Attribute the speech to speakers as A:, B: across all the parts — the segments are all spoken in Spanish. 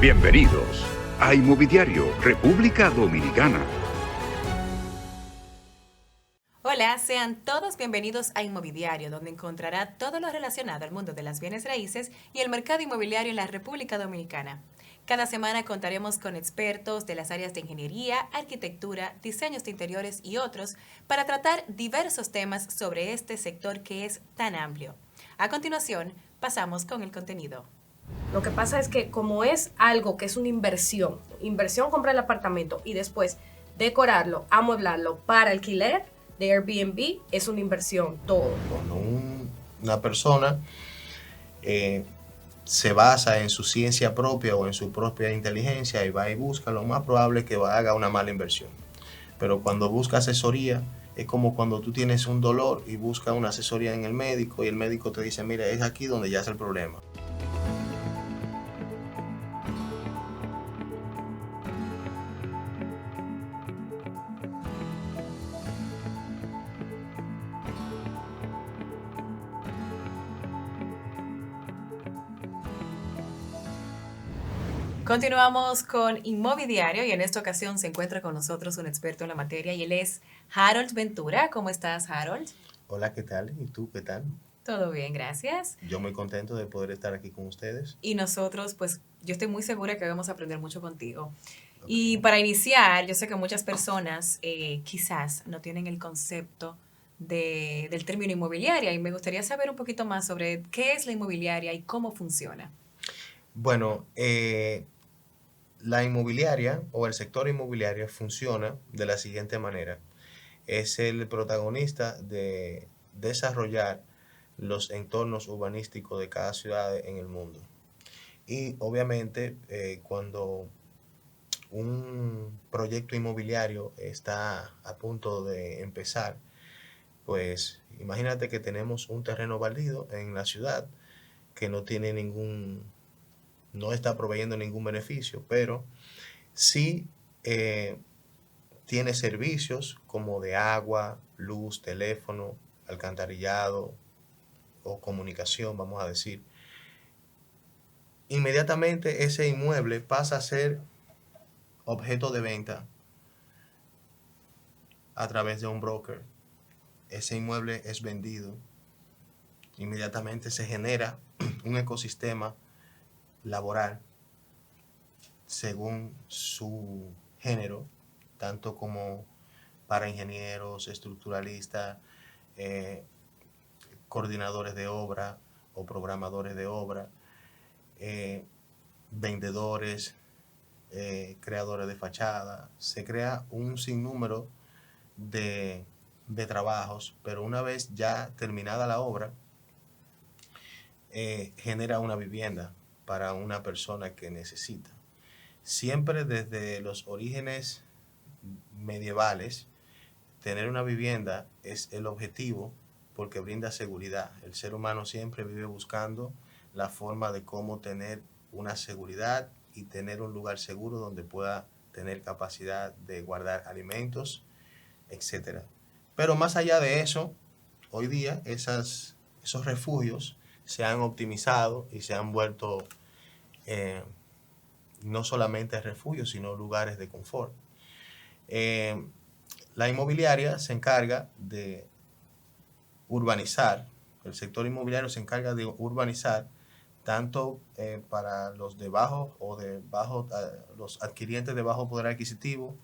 A: Bienvenidos a Inmobiliario República Dominicana.
B: Hola, sean todos bienvenidos a Inmobiliario, donde encontrará todo lo relacionado al mundo de las bienes raíces y el mercado inmobiliario en la República Dominicana. Cada semana contaremos con expertos de las áreas de ingeniería, arquitectura, diseños de interiores y otros para tratar diversos temas sobre este sector que es tan amplio. A continuación, pasamos con el contenido.
C: Lo que pasa es que como es algo que es una inversión comprar el apartamento y después decorarlo, amueblarlo para alquiler de Airbnb, es una inversión todo.
D: Cuando una persona se basa en su ciencia propia o en su propia inteligencia y va y busca, lo más probable es que haga una mala inversión. Pero cuando busca asesoría, es como cuando tú tienes un dolor y buscas una asesoría en el médico y el médico te dice, mira, es aquí donde ya es el problema.
B: Continuamos con Inmobiliario y en esta ocasión se encuentra con nosotros un experto en la materia y él es Harold Ventura. ¿Cómo estás, Harold?
D: Hola, ¿qué tal? ¿Y tú qué tal?
B: Todo bien, gracias.
D: Yo muy contento de poder estar aquí con ustedes.
B: Y nosotros, pues yo estoy muy segura que vamos a aprender mucho contigo.
D: Okay.
B: Y para iniciar, yo sé que muchas personas quizás no tienen el concepto del término inmobiliaria y me gustaría saber un poquito más sobre qué es la inmobiliaria y cómo funciona.
D: Bueno, la inmobiliaria o el sector inmobiliario funciona de la siguiente manera. Es el protagonista de desarrollar los entornos urbanísticos de cada ciudad en el mundo. Y obviamente cuando un proyecto inmobiliario está a punto de empezar, pues imagínate que tenemos un terreno baldío en la ciudad que no tiene no está proveyendo ningún beneficio, pero sí tiene servicios como de agua, luz, teléfono, alcantarillado o comunicación, vamos a decir. Inmediatamente ese inmueble pasa a ser objeto de venta a través de un broker. Ese inmueble es vendido. Inmediatamente se genera un ecosistema laboral según su género, tanto como para ingenieros, estructuralistas, coordinadores de obra o programadores de obra, vendedores, creadores de fachada. Se crea un sinnúmero de trabajos, pero una vez ya terminada la obra, genera una vivienda para una persona que necesita. Siempre desde los orígenes medievales, tener una vivienda es el objetivo porque brinda seguridad. El ser humano siempre vive buscando la forma de cómo tener una seguridad y tener un lugar seguro donde pueda tener capacidad de guardar alimentos, etc. Pero más allá de eso, hoy día esos refugios se han optimizado y se han vuelto no solamente refugios, sino lugares de confort. La inmobiliaria se encarga de urbanizar, el sector inmobiliario se encarga de urbanizar tanto para los de bajo o los adquirientes de bajo poder adquisitivo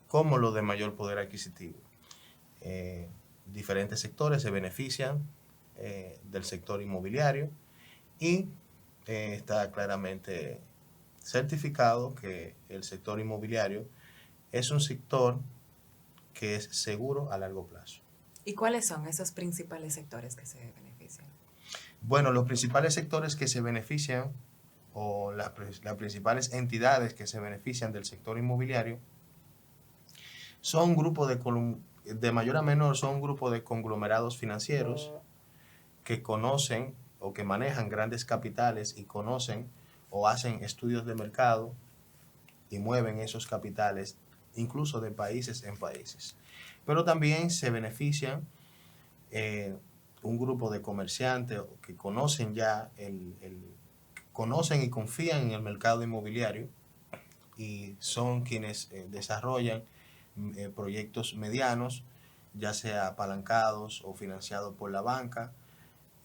D: como los de mayor poder adquisitivo. Diferentes sectores se benefician del sector inmobiliario y está claramente certificado que el sector inmobiliario es un sector que es seguro a largo plazo.
B: ¿Y cuáles son esos principales sectores que se benefician?
D: Bueno, los principales sectores que se benefician o las principales entidades que se benefician del sector inmobiliario son un grupo de mayor a menor, son un grupo de conglomerados financieros que conocen o que manejan grandes capitales y conocen o hacen estudios de mercado y mueven esos capitales incluso de países en países. Pero también se benefician un grupo de comerciantes que conocen ya conocen y confían en el mercado inmobiliario y son quienes desarrollan proyectos medianos, ya sea apalancados o financiados por la banca,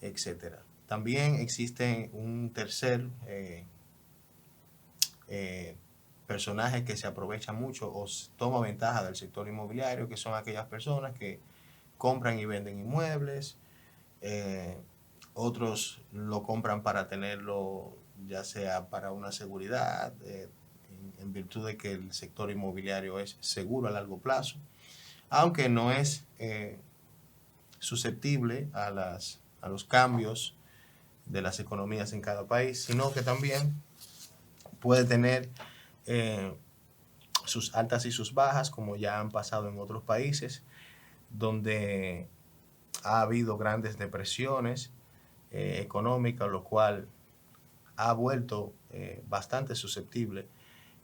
D: etcétera. También existe un tercer personaje que se aprovecha mucho o toma ventaja del sector inmobiliario, que son aquellas personas que compran y venden inmuebles. Otros lo compran para tenerlo ya sea para una seguridad, en virtud de que el sector inmobiliario es seguro a largo plazo, aunque no es susceptible a los cambios de las economías en cada país, sino que también puede tener sus altas y sus bajas, como ya han pasado en otros países, donde ha habido grandes depresiones económicas, lo cual ha vuelto bastante susceptible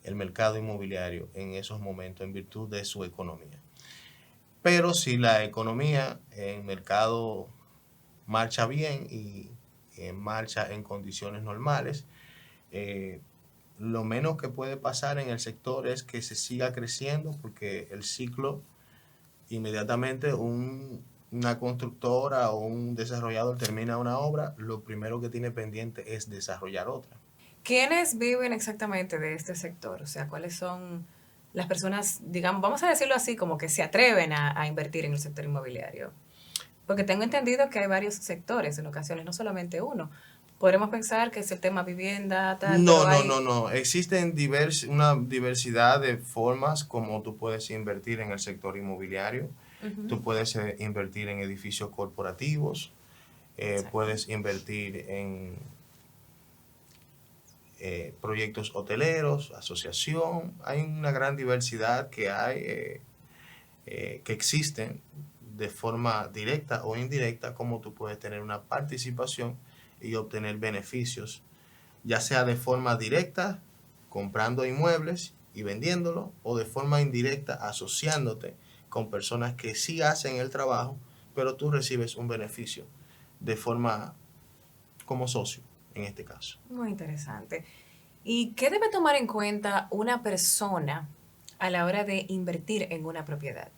D: el mercado inmobiliario en esos momentos en virtud de su economía. Pero si la economía en mercado marcha bien y marcha en condiciones normales, lo menos que puede pasar en el sector es que se siga creciendo, porque el ciclo, inmediatamente una constructora o un desarrollador termina una obra, lo primero que tiene pendiente es desarrollar otra.
B: ¿Quiénes viven exactamente de este sector? O sea, ¿cuáles son las personas, digamos, vamos a decirlo así, como que se atreven a invertir en el sector inmobiliario? Porque tengo entendido que hay varios sectores en ocasiones, no solamente uno. Podremos pensar que es el tema vivienda, tal,
D: No,
B: pero
D: no,
B: hay...
D: no, no. Existen una diversidad de formas como tú puedes invertir en el sector inmobiliario. Tú puedes invertir en edificios corporativos, puedes invertir en proyectos hoteleros, asociación. Hay una gran diversidad que existen de forma directa o indirecta, como tú puedes tener una participación y obtener beneficios, ya sea de forma directa, comprando inmuebles y vendiéndolos, o de forma indirecta, asociándote con personas que sí hacen el trabajo, pero tú recibes un beneficio de forma como socio, en este caso.
B: Muy interesante. ¿Y qué debe tomar en cuenta una persona a la hora de invertir en una propiedad?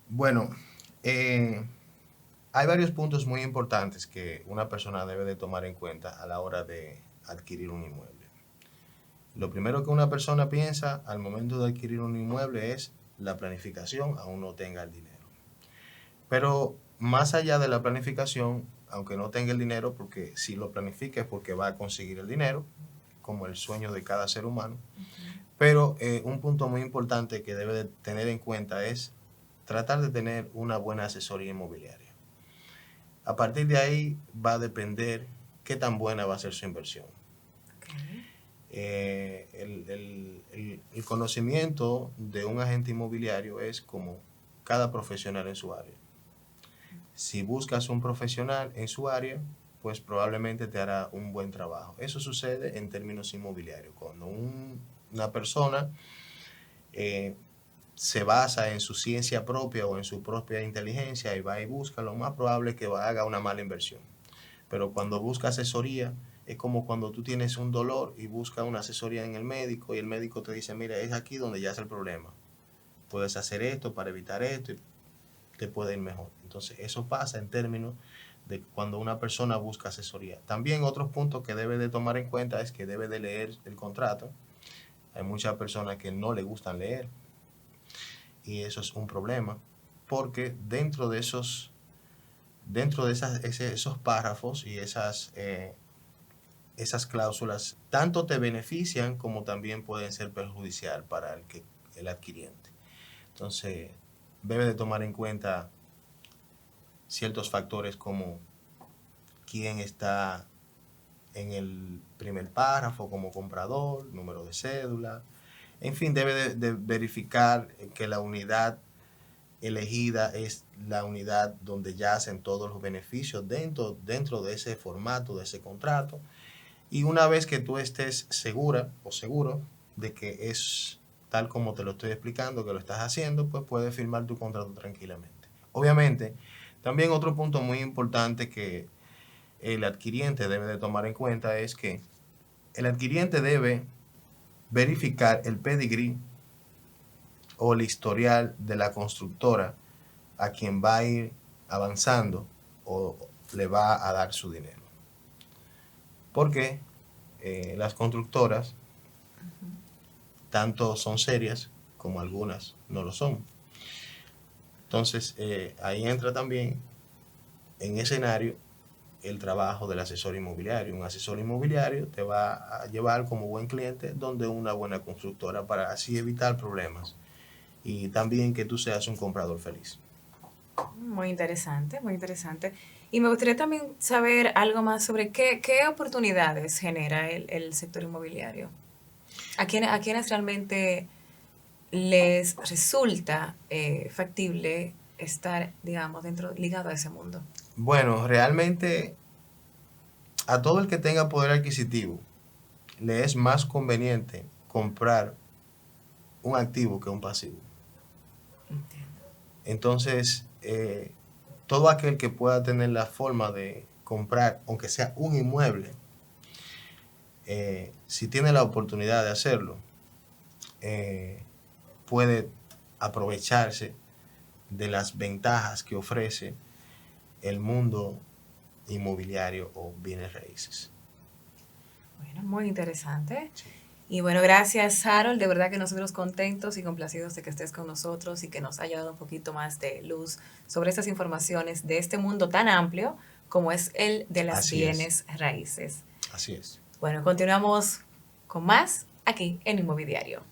D: Bueno, hay varios puntos muy importantes que una persona debe de tomar en cuenta a la hora de adquirir un inmueble. Lo primero que una persona piensa al momento de adquirir un inmueble es la planificación, aún no tenga el dinero. Pero más allá de la planificación, aunque no tenga el dinero, porque si lo planifica es porque va a conseguir el dinero, como el sueño de cada ser humano. Pero un punto muy importante que debe de tener en cuenta es tratar de tener una buena asesoría inmobiliaria. A partir de ahí va a depender qué tan buena va a ser su inversión. El conocimiento de un agente inmobiliario es como cada profesional en su área. Si buscas un profesional en su área, pues probablemente te hará un buen trabajo. Eso sucede en términos inmobiliarios. Cuando una persona se basa en su ciencia propia o en su propia inteligencia y va y busca, lo más probable es que haga una mala inversión. Pero cuando busca asesoría, es como cuando tú tienes un dolor y buscas una asesoría en el médico y el médico te dice, mira, es aquí donde ya es el problema. Puedes hacer esto para evitar esto y te puede ir mejor. Entonces, eso pasa en términos de cuando una persona busca asesoría. También otros puntos que debe de tomar en cuenta es que debe de leer el contrato. Hay muchas personas que no le gustan leer y eso es un problema, porque dentro de esos párrafos y esas cláusulas tanto te benefician como también pueden ser perjudicial para el adquiriente. Entonces, debe de tomar en cuenta ciertos factores como quién está en el primer párrafo como comprador, número de cédula. En fin, debe de verificar que la unidad elegida es la unidad donde yacen todos los beneficios dentro de ese formato, de ese contrato. Y una vez que tú estés segura o seguro de que es tal como te lo estoy explicando, que lo estás haciendo, pues puedes firmar tu contrato tranquilamente. Obviamente, también otro punto muy importante que el adquiriente debe de tomar en cuenta es que el adquiriente debe verificar el pedigrí o el historial de la constructora a quien va a ir avanzando o le va a dar su dinero. Porque las constructoras tanto son serias como algunas no lo son. Entonces, ahí entra también en escenario el trabajo del asesor inmobiliario. Un asesor inmobiliario te va a llevar como buen cliente donde una buena constructora para así evitar problemas y también que tú seas un comprador feliz.
B: Muy interesante, muy interesante. Y me gustaría también saber algo más sobre qué oportunidades genera el sector inmobiliario. ¿A quiénes realmente les resulta factible estar, digamos, ligado a ese mundo?
D: Bueno, realmente a todo el que tenga poder adquisitivo le es más conveniente comprar un activo que un pasivo.
B: Entiendo.
D: Entonces, todo aquel que pueda tener la forma de comprar, aunque sea un inmueble, si tiene la oportunidad de hacerlo, puede aprovecharse de las ventajas que ofrece el mundo inmobiliario o bienes raíces.
B: Bueno, muy interesante.
D: Sí.
B: Y bueno, gracias Harold, de verdad que nosotros contentos y complacidos de que estés con nosotros y que nos haya dado un poquito más de luz sobre estas informaciones de este mundo tan amplio como es el de las bienes raíces.
D: Así es.
B: Bueno, continuamos con más aquí en Inmobiliario.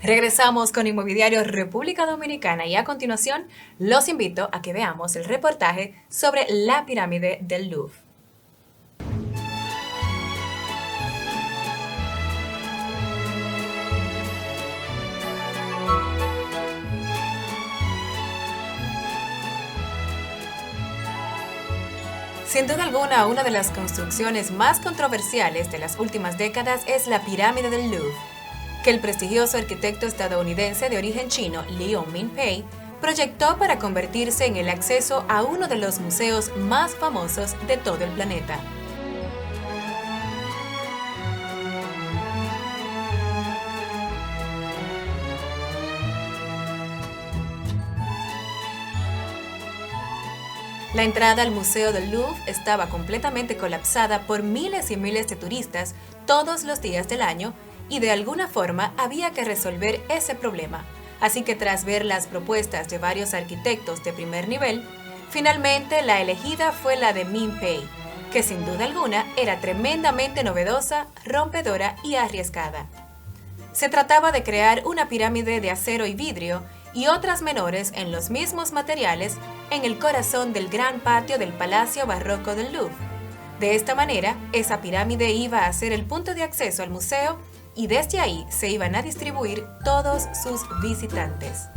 B: Regresamos con Inmobiliario República Dominicana y a continuación los invito a que veamos el reportaje sobre la pirámide del Louvre. Sin duda alguna, una de las construcciones más controversiales de las últimas décadas es la pirámide del Louvre, que el prestigioso arquitecto estadounidense de origen chino Liu Mingpei proyectó para convertirse en el acceso a uno de los museos más famosos de todo el planeta. La entrada al Museo del Louvre estaba completamente colapsada por miles y miles de turistas todos los días del año y de alguna forma había que resolver ese problema. Así que tras ver las propuestas de varios arquitectos de primer nivel, finalmente la elegida fue la de Min Pei, que sin duda alguna era tremendamente novedosa, rompedora y arriesgada. Se trataba de crear una pirámide de acero y vidrio y otras menores en los mismos materiales en el corazón del gran patio del Palacio Barroco del Louvre. De esta manera, esa pirámide iba a ser el punto de acceso al museo y desde ahí se iban a distribuir todos sus visitantes.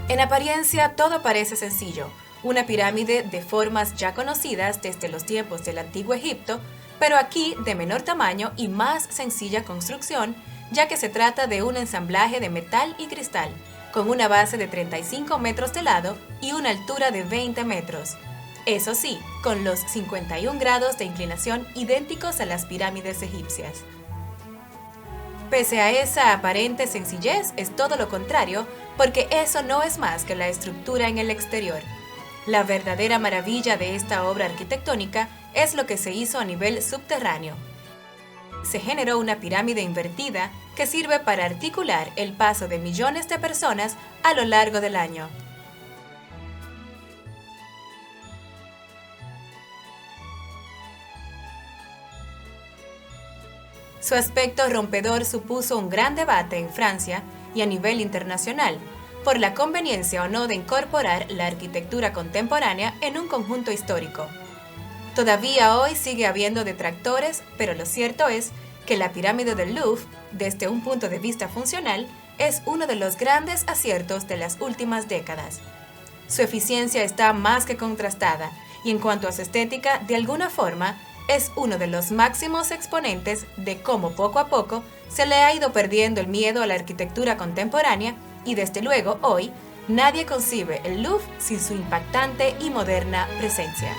B: En apariencia todo parece sencillo, una pirámide de formas ya conocidas desde los tiempos del Antiguo Egipto, pero aquí de menor tamaño y más sencilla construcción, ya que se trata de un ensamblaje de metal y cristal, con una base de 35 metros de lado y una altura de 20 metros. Eso sí, con los 51 grados de inclinación idénticos a las pirámides egipcias. Pese a esa aparente sencillez, es todo lo contrario, porque eso no es más que la estructura en el exterior. La verdadera maravilla de esta obra arquitectónica es lo que se hizo a nivel subterráneo. Se generó una pirámide invertida que sirve para articular el paso de millones de personas a lo largo del año. Su aspecto rompedor supuso un gran debate en Francia y a nivel internacional, por la conveniencia o no de incorporar la arquitectura contemporánea en un conjunto histórico. Todavía hoy sigue habiendo detractores, pero lo cierto es que la pirámide del Louvre, desde un punto de vista funcional, es uno de los grandes aciertos de las últimas décadas. Su eficiencia está más que contrastada y en cuanto a su estética, de alguna forma, es uno de los máximos exponentes de cómo poco a poco se le ha ido perdiendo el miedo a la arquitectura contemporánea y desde luego hoy nadie concibe el Louvre sin su impactante y moderna presencia.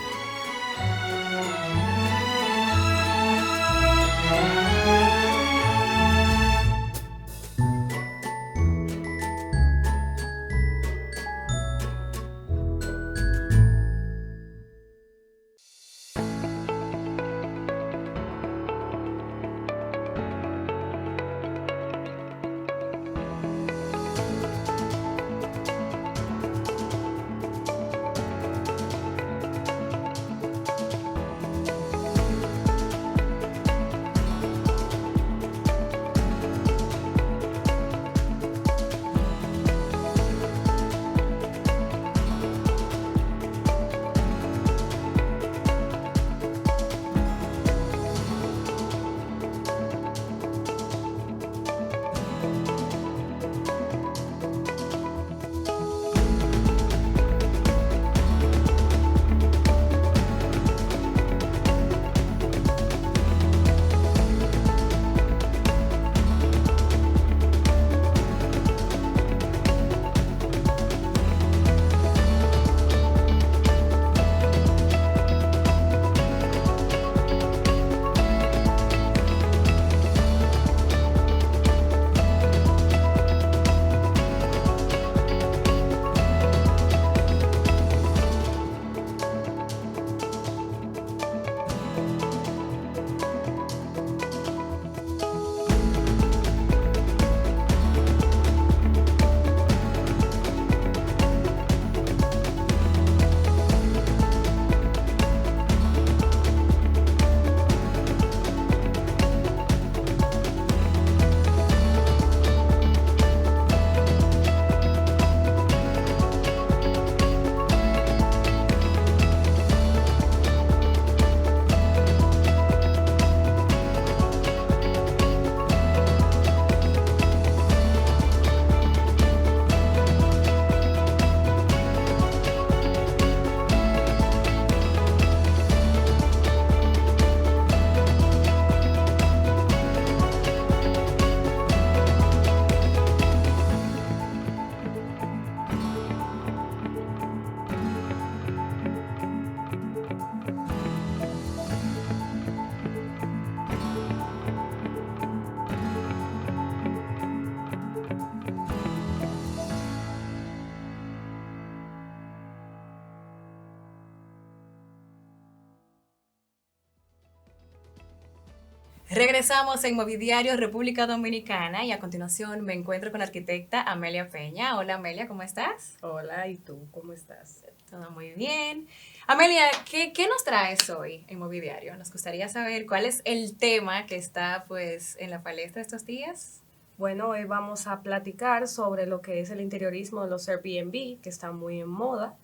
B: Regresamos en Movidiario República Dominicana y a continuación me encuentro con la arquitecta Amelia Peña. Hola Amelia, ¿cómo estás?
C: Hola, ¿y tú cómo estás?
B: Todo muy bien. Amelia, ¿qué nos traes hoy en Movidiario? Nos gustaría saber cuál es el tema que está pues en la palestra estos días.
C: Bueno, hoy vamos a platicar sobre lo que es el interiorismo de los Airbnb, que está muy en moda,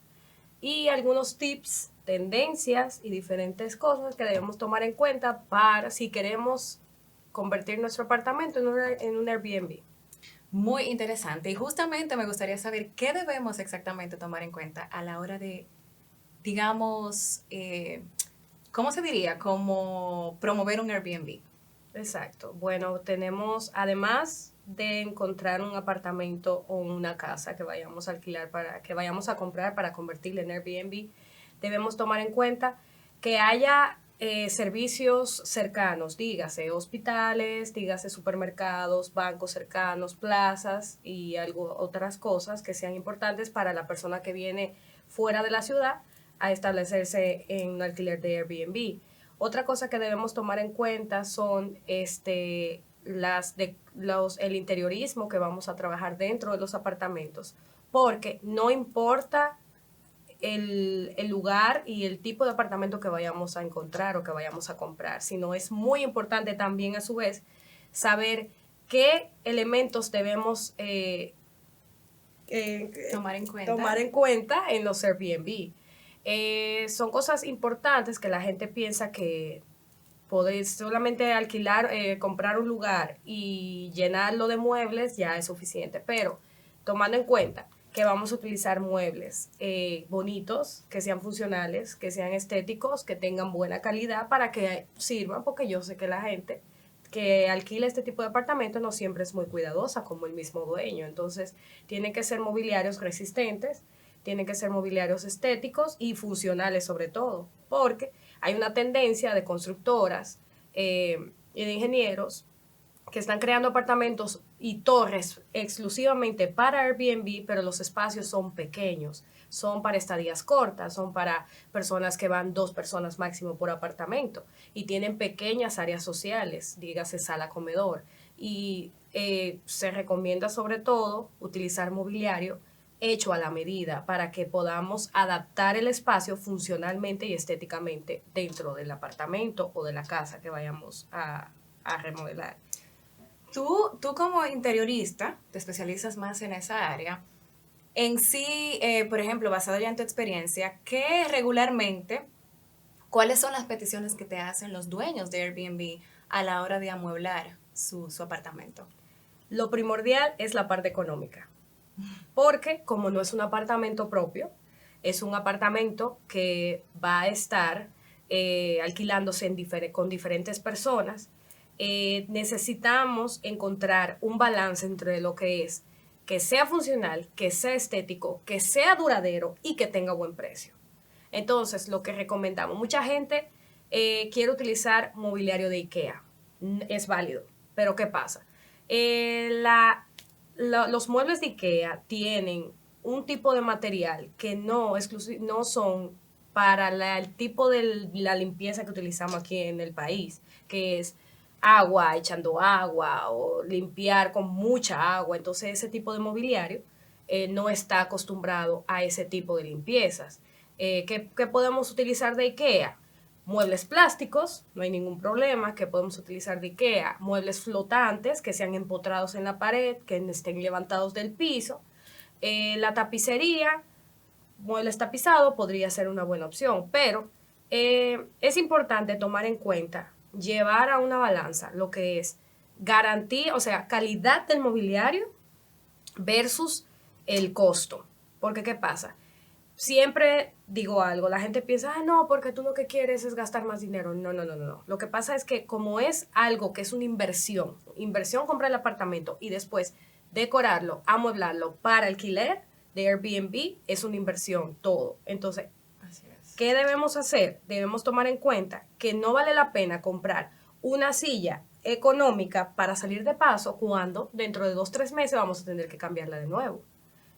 C: y algunos tips, tendencias y diferentes cosas que debemos tomar en cuenta para si queremos convertir nuestro apartamento en un Airbnb.
B: Muy interesante. Y justamente me gustaría saber qué debemos exactamente tomar en cuenta a la hora de, digamos, ¿cómo se diría? Como promover un Airbnb.
C: Exacto. Bueno, tenemos, además de encontrar un apartamento o una casa que vayamos a alquilar que vayamos a comprar para convertirla en Airbnb, debemos tomar en cuenta que haya servicios cercanos, dígase hospitales, dígase supermercados, bancos cercanos, plazas y otras cosas que sean importantes para la persona que viene fuera de la ciudad a establecerse en un alquiler de Airbnb. Otra cosa que debemos tomar en cuenta son el interiorismo que vamos a trabajar dentro de los apartamentos, porque no importa el lugar y el tipo de apartamento que vayamos a encontrar o que vayamos a comprar, sino es muy importante también a su vez saber qué elementos debemos tomar en cuenta en los Airbnb. Son cosas importantes que la gente piensa que podéis solamente alquilar, comprar un lugar y llenarlo de muebles ya es suficiente, pero tomando en cuenta que vamos a utilizar muebles bonitos, que sean funcionales, que sean estéticos, que tengan buena calidad para que sirvan, porque yo sé que la gente que alquila este tipo de apartamentos no siempre es muy cuidadosa como el mismo dueño, entonces tienen que ser mobiliarios resistentes, tienen que ser mobiliarios estéticos y funcionales sobre todo, porque hay una tendencia de constructoras y de ingenieros que están creando apartamentos y torres exclusivamente para Airbnb, pero los espacios son pequeños, son para estadías cortas, son para personas que van 2 personas máximo por apartamento y tienen pequeñas áreas sociales, dígase sala, comedor, y se recomienda sobre todo utilizar mobiliario hecho a la medida para que podamos adaptar el espacio funcionalmente y estéticamente dentro del apartamento o de la casa que vayamos a remodelar.
B: Tú como interiorista, te especializas más en esa área. En sí, por ejemplo, basado ya en tu experiencia, cuáles son las peticiones que te hacen los dueños de Airbnb a la hora de amueblar su apartamento?
C: Lo primordial es la parte económica, porque como no es un apartamento propio, es un apartamento que va a estar alquilándose con diferentes personas, necesitamos encontrar un balance entre lo que es que sea funcional, que sea estético, que sea duradero y que tenga buen precio. Entonces, lo que recomendamos, mucha gente quiere utilizar mobiliario de IKEA, es válido, pero ¿qué pasa? Los muebles de IKEA tienen un tipo de material que no son para el tipo de la limpieza que utilizamos aquí en el país, que es agua, echando agua o limpiar con mucha agua. Entonces ese tipo de mobiliario no está acostumbrado a ese tipo de limpiezas. ¿Qué podemos utilizar de IKEA? Muebles plásticos, no hay ningún problema, que podemos utilizar de IKEA. Muebles flotantes que sean empotrados en la pared, que estén levantados del piso. La tapicería, muebles tapizados podría ser una buena opción, pero es importante tomar en cuenta, llevar a una balanza lo que es garantía, o sea, calidad del mobiliario versus el costo. Porque ¿qué pasa? Siempre digo algo, la gente piensa, no, porque tú lo que quieres es gastar más dinero. No. Lo que pasa es que como es algo que es una inversión comprar el apartamento y después decorarlo, amueblarlo para alquiler de Airbnb, es una inversión todo. Entonces, ¿qué debemos hacer? Debemos tomar en cuenta que no vale la pena comprar una silla económica para salir de paso cuando dentro de 2-3 meses vamos a tener que cambiarla de nuevo.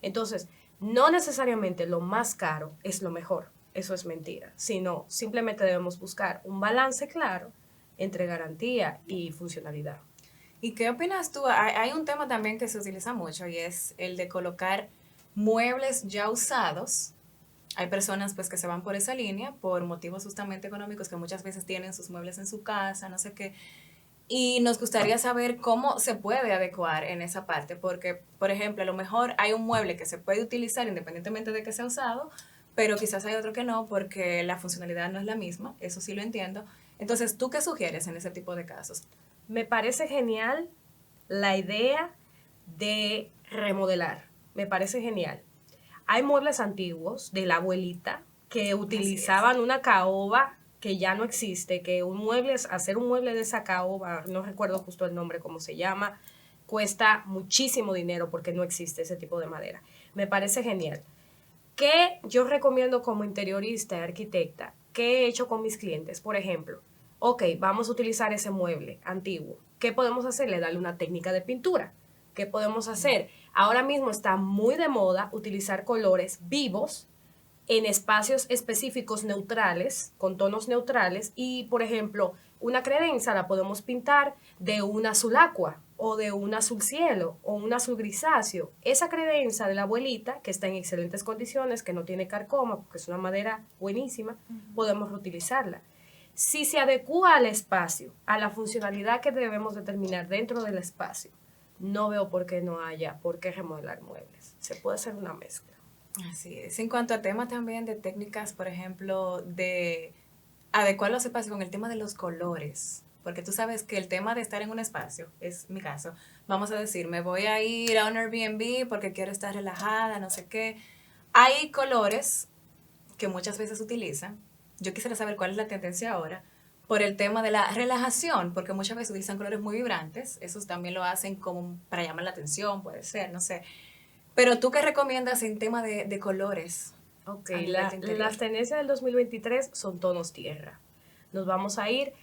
C: Entonces, no necesariamente lo más caro es lo mejor, eso es mentira, sino simplemente debemos buscar un balance claro entre garantía y funcionalidad.
B: ¿Y qué opinas tú? Hay un tema también que se utiliza mucho y es el de colocar muebles ya usados. Hay personas pues que se van por esa línea por motivos justamente económicos, que muchas veces tienen sus muebles en su casa, no sé qué. Y nos gustaría saber cómo se puede adecuar en esa parte, porque, por ejemplo, a lo mejor hay un mueble que se puede utilizar independientemente de que sea usado, pero quizás hay otro que no, porque la funcionalidad no es la misma, eso sí lo entiendo. Entonces, ¿tú qué sugieres en ese tipo de casos?
C: Me parece genial la idea de remodelar. Me parece genial. Hay muebles antiguos de la abuelita que utilizaban una caoba que ya no existe, que hacer un mueble de esa caoba, no recuerdo justo el nombre, cómo se llama, cuesta muchísimo dinero porque no existe ese tipo de madera. Me parece genial. ¿Qué yo recomiendo como interiorista y arquitecta? ¿Qué he hecho con mis clientes? Por ejemplo, ok, vamos a utilizar ese mueble antiguo. ¿Qué podemos hacerle? Darle una técnica de pintura. ¿Qué podemos hacer? Ahora mismo está muy de moda utilizar colores vivos en espacios específicos neutrales, con tonos neutrales, y por ejemplo, una credenza la podemos pintar de un azul aqua o de un azul cielo o un azul grisáceo. Esa credenza de la abuelita, que está en excelentes condiciones, que no tiene carcoma, porque es una madera buenísima, podemos reutilizarla. Si se adecúa al espacio, a la funcionalidad que debemos determinar dentro del espacio, no veo por qué no haya por qué remodelar muebles. Se puede hacer una mezcla.
B: Así es. En cuanto a temas también de técnicas, por ejemplo, de adecuar los espacios con el tema de los colores, porque tú sabes que el tema de estar en un espacio, es mi caso, vamos a decir, me voy a ir a un Airbnb porque quiero estar relajada, no sé qué. Hay colores que muchas veces se utilizan. Yo quisiera saber cuál es la tendencia ahora por el tema de la relajación, porque muchas veces utilizan colores muy vibrantes, esos también lo hacen como para llamar la atención, puede ser, no sé. Pero tú qué recomiendas en tema de colores.
C: Ok,
B: A nivel de interior.
C: las tendencias del 2023 son tonos tierra. Nos vamos a ir.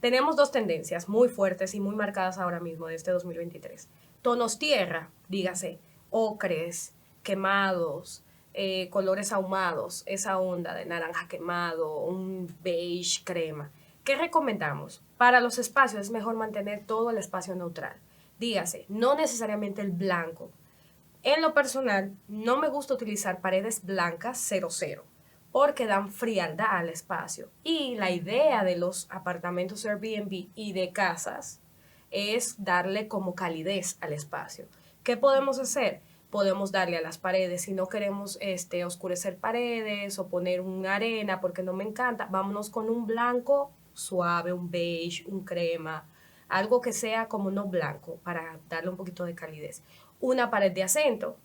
C: Tenemos dos tendencias muy fuertes y muy marcadas ahora mismo de este 2023. Tonos tierra, dígase, ocres, quemados, colores ahumados, esa onda de naranja quemado, un beige crema. ¿Qué recomendamos? Para los espacios es mejor mantener todo el espacio neutral. Dígase, no necesariamente el blanco. En lo personal, no me gusta utilizar paredes blancas 00 porque dan frialdad al espacio. Y la idea de los apartamentos Airbnb y de casas es darle como calidez al espacio. ¿Qué podemos hacer? Podemos darle a las paredes, si no queremos oscurecer paredes o poner una arena porque no me encanta, vámonos con un blanco suave, un beige, un crema, algo que sea como no blanco para darle un poquito de calidez. Una pared de asiento,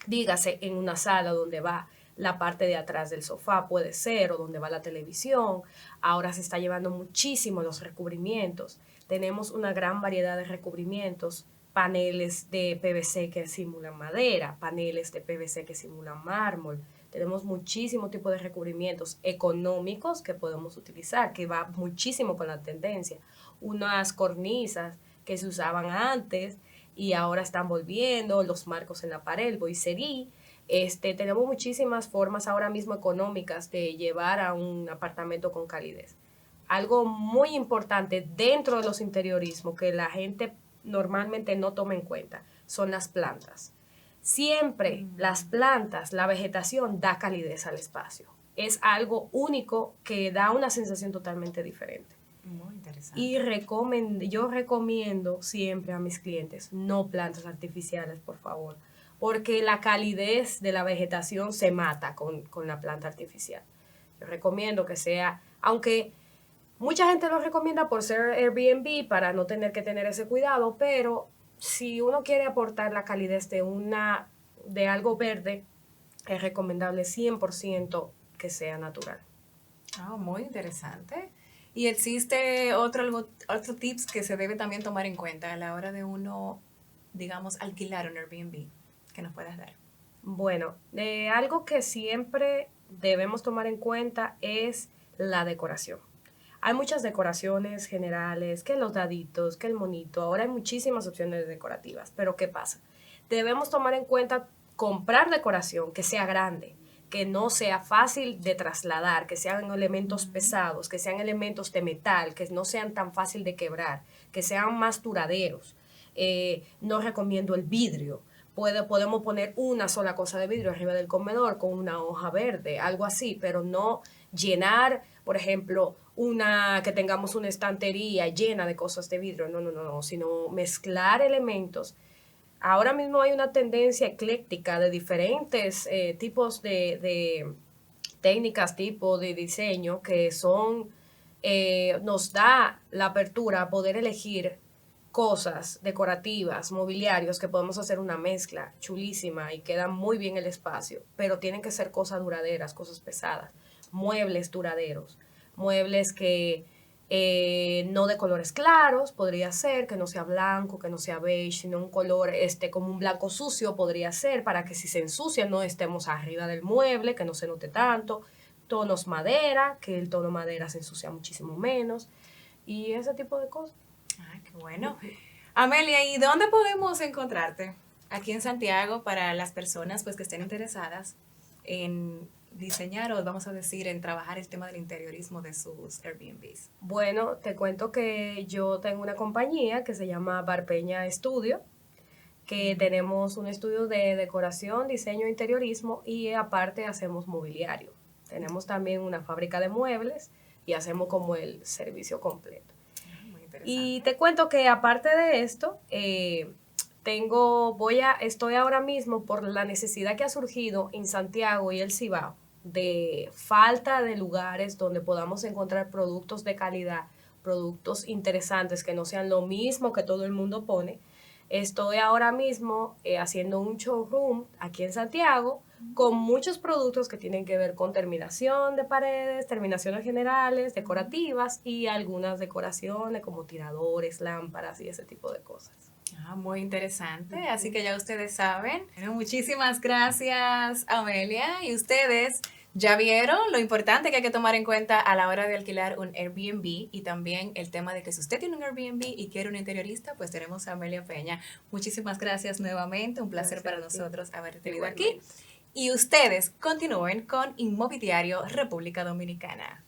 C: dígase en una sala donde va la parte de atrás del sofá, puede ser, o donde va la televisión. Ahora se está llevando muchísimo los recubrimientos. Tenemos una gran variedad de recubrimientos, paneles de PVC que simulan madera, paneles de PVC que simulan mármol. Tenemos muchísimo tipo de recubrimientos económicos que podemos utilizar, que va muchísimo con la tendencia. Unas cornisas que se usaban antes y ahora están volviendo, los marcos en la pared, el boiserí. Tenemos muchísimas formas ahora mismo económicas de llevar a un apartamento con calidez. Algo muy importante dentro de los interiorismos que la gente normalmente no toma en cuenta son las plantas. Siempre las plantas, la vegetación da calidez al espacio. Es algo único que da una sensación totalmente diferente.
B: Muy interesante.
C: Y yo recomiendo siempre a mis clientes no plantas artificiales, por favor, porque la calidez de la vegetación se mata con la planta artificial. Yo recomiendo que sea, aunque mucha gente lo recomienda por ser Airbnb para no tener que tener ese cuidado, pero si uno quiere aportar la calidez de algo verde, es recomendable 100% que sea natural.
B: Muy interesante. ¿Y existe otro tips que se debe también tomar en cuenta a la hora de uno, digamos, alquilar un Airbnb que nos puedas dar?
C: Bueno, algo que siempre debemos tomar en cuenta es la decoración. Hay muchas decoraciones generales, que los daditos, que el monito, ahora hay muchísimas opciones decorativas, pero ¿qué pasa? Debemos tomar en cuenta comprar decoración que sea grande, que no sea fácil de trasladar, que sean elementos pesados, que sean elementos de metal, que no sean tan fácil de quebrar, que sean más duraderos. No recomiendo el vidrio. Podemos poner una sola cosa de vidrio arriba del comedor con una hoja verde, algo así, pero no llenar, por ejemplo, que tengamos una estantería llena de cosas de vidrio, no, sino mezclar elementos. Ahora mismo hay una tendencia ecléctica de diferentes tipos de técnicas, tipo de diseño que nos da la apertura a poder elegir cosas decorativas, mobiliarios, que podemos hacer una mezcla chulísima y queda muy bien el espacio, pero tienen que ser cosas duraderas, cosas pesadas, muebles duraderos, muebles que no de colores claros, podría ser, que no sea blanco, que no sea beige, sino un color como un blanco sucio podría ser, para que si se ensucia no estemos arriba del mueble, que no se note tanto. Tonos madera, que el tono madera se ensucia muchísimo menos, y ese tipo de cosas.
B: Ah, qué bueno. Amelia, ¿y dónde podemos encontrarte? Aquí en Santiago, para las personas pues que estén interesadas en diseñar o vamos a decir en trabajar el tema del interiorismo de sus Airbnbs.
C: Bueno, te cuento que yo tengo una compañía que se llama Barpeña Estudio, que tenemos un estudio de decoración, diseño e interiorismo, y aparte hacemos mobiliario. Tenemos también una fábrica de muebles y hacemos como el servicio completo.
B: Muy interesante.
C: Y te cuento que aparte de esto, estoy ahora mismo por la necesidad que ha surgido en Santiago y el Cibao de falta de lugares donde podamos encontrar productos de calidad, productos interesantes que no sean lo mismo que todo el mundo pone. Estoy ahora mismo haciendo un showroom aquí en Santiago con muchos productos que tienen que ver con terminación de paredes, terminaciones generales, decorativas y algunas decoraciones como tiradores, lámparas y ese tipo de cosas.
B: Muy interesante, así que ya ustedes saben. Bueno, muchísimas gracias, Amelia. Y ustedes ya vieron lo importante que hay que tomar en cuenta a la hora de alquilar un Airbnb, y también el tema de que si usted tiene un Airbnb y quiere un interiorista, pues tenemos a Amelia Peña. Muchísimas gracias nuevamente, un placer para nosotros haberte tenido aquí. Y ustedes continúen con Inmobiliario República Dominicana.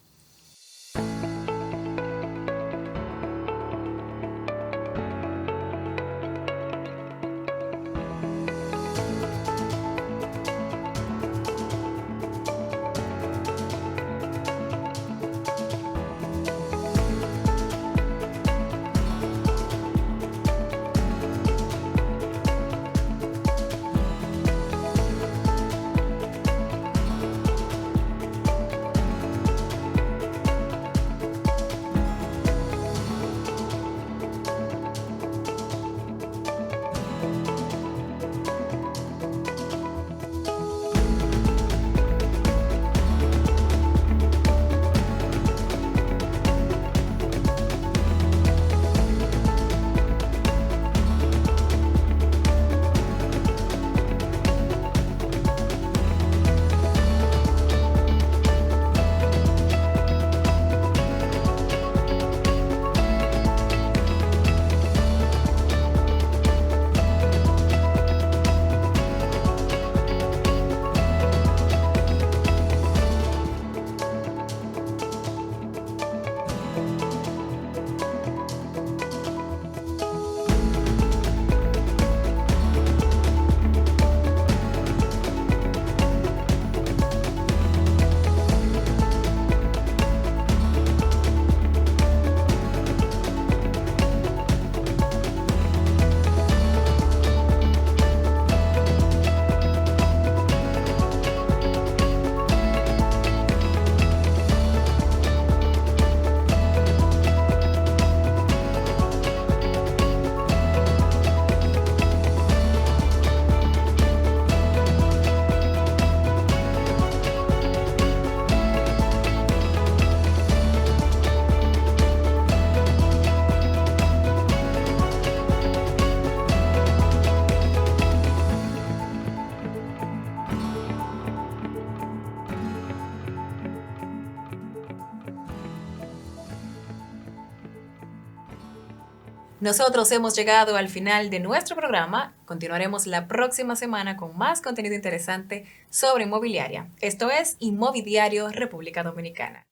B: Nosotros hemos llegado al final de nuestro programa. Continuaremos la próxima semana con más contenido interesante sobre inmobiliaria. Esto es Inmobiliario República Dominicana.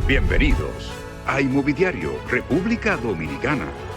A: Bienvenidos a Inmobiliario República Dominicana.